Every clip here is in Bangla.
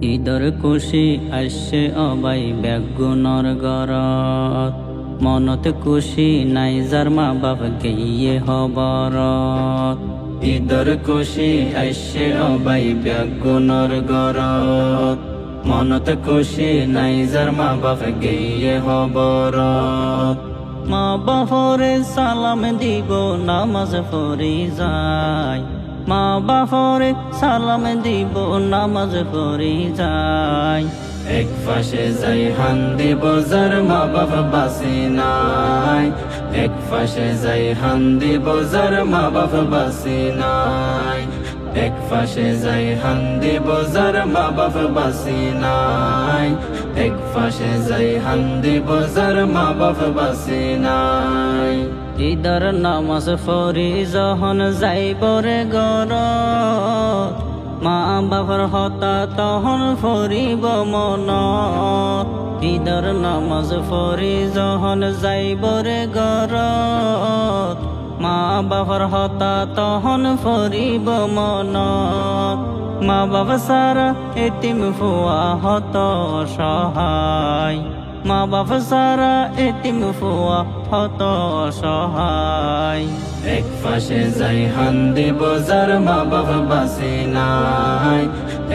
ঈদর খুশি আসছে অবাই বেগুনৰ ঘৰত মনত খুশি নাই যাৰ মা বাপ গেয়ে হবৰত ঈদৰ খুশি আসছে অবাই বেগুনৰ ঘৰত মনত খুশি নাই যাৰ মা বাপ গেয়ে হবৰত মা বাপরে সালাম দিব নামাজ পড়ি যায় মা বাপরে সালাম দিব নামাজ পড়ি যায় এক পাশে যাই হান্দি বাজার মা বাপ বাসি নাই এক পাশে যাই হান্দি বাজার মা বাপ বাসি নাই এক পাশে যাই হান্দি বাজার মা বাপ বাসি নাই এক পাশে যাই হান্দি বাজার মা বাপ বাসি নাই ঈদর নামাজ পড়ি যখন যাইবরে ঘৰত মা বাপর হতা তখন ফরিব মনত ঈদর নামাজ পড়ি যখন যাইবরে ঘৰত মা বাপর হতা তখন ফরিব মনত মা বাবা সারা এতিম ফুয়া হত সহায় মা বাবা সারা এতিম ফুয়া হত সহায় এক পাশে যাই হান্দি বাজার মা বাপ বাসি নাই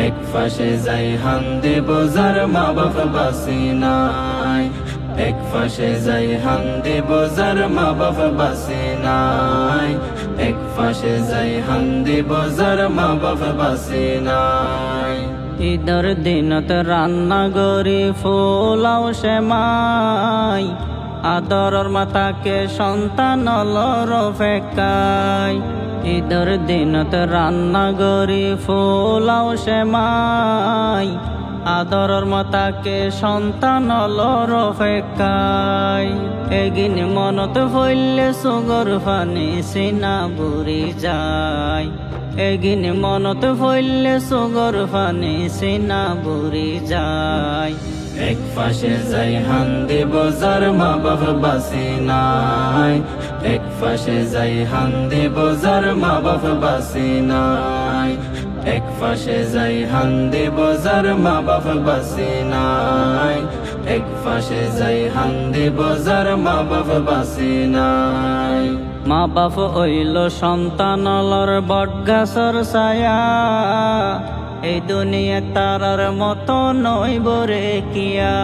এক পাশে যাই হান্দি বাজার মা বাপ বাসি নাই এক পাশে যাই হান্দি বাজার মা বাপ বাসি নাই এক পাশে যাই হান্দি বাজার মা বাপ বাসি নাই ঈদর দিনত রান্না গরি ফুলাও সেমাই আদরর মাতাকে সন্তান লর ফেকাই ঈদর দিনত রান্না গরি ফুলাও সেমাই আদরর মাতাকে সন্তান লর ফেকাই এগিন মনত হইলে সুগর ফানি সিনা বুড়ি যায় এগিন মনত হইলে সুগর ফানি সিনা বুড়ি যায় এক পাশে যাই হান্দি বাজার মা বাপ বাসি নাই এক পাশে যাই হান্দি বাজার মা বাপ বাসি নাই এক পাশে যাই হান্দি বাজার মা বাপ বাসি নাই এক পাশে যাই হান্দি বাজার মা বাপ বাসি নাই মা বাপ হইল সন্তানলর বটগাছর ছায়া এই দুনিয়া তারার মতো নইবরে কিয়া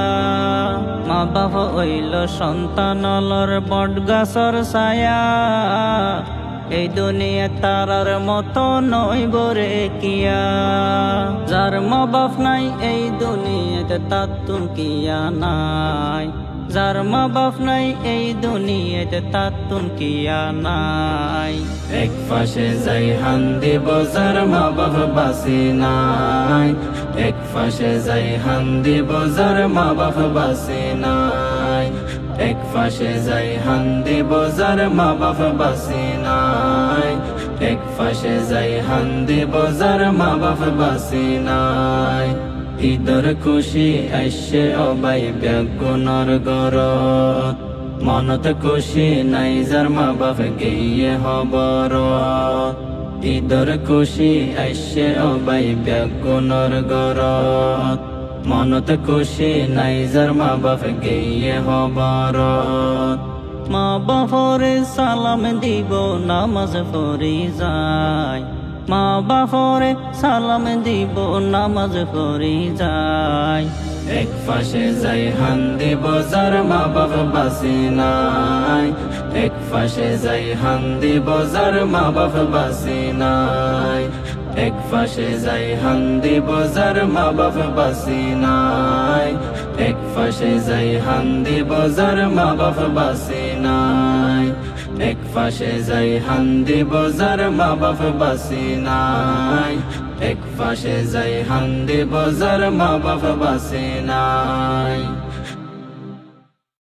মা বাপ হইল সন্তানলর বটগাছর ছায়া এই দুনিয়া তারার মতো নইবরে কিয়া যার মা বাপ নাই এই দুনিয়াতে তার তুন কিয়া নাই যার মা বাপ নাই এই দুনিয়াতে তার তুন কিয়া নাই এক পাশে যাই হান্দি বাজার মা বাপ বাসি নাই এক পাশে যাই হান্দি বাজার মা বাপ বাসি নাই এক পাশে যাই হান্দি বাজার মা বাপ বাসি নাই এক পাশে যাই হান্দি বাজার মা বাপ বাসি নাই ঈদর খুশি আসছে অবাই বেগুনৰ ঘৰত মনত খুশি নাই যাৰ মা বাপ গেয়ে হবৰত ঈদর খুশি আসছে অবাই বেগুনৰ ঘৰত মনত খুশি নাই যাৰ মা বাপ গেয়ে হবৰত মা বাপরে সালাম দিব নামাজ পড়ি যায় মা বাপরে সালাম দিব নামাজ পড়ি যায় এক পাশে যাই হান্দি বাজার মা বাপ বাসি নাই এক পাশে যাই হান্দি বাজার মা বাপ বাসি নাই এক পাশে যাই হান্দি বাজার মা বাপ বাসি নাই এক পাশে যাই হান্দি বাজার মা বাপ বাসি নাই এক পাশে যাই হান্দি বাজার মা বাপ বাসি নাই এক পাশে যাই হান্দি বাজার মা বাপ বাসি নাই।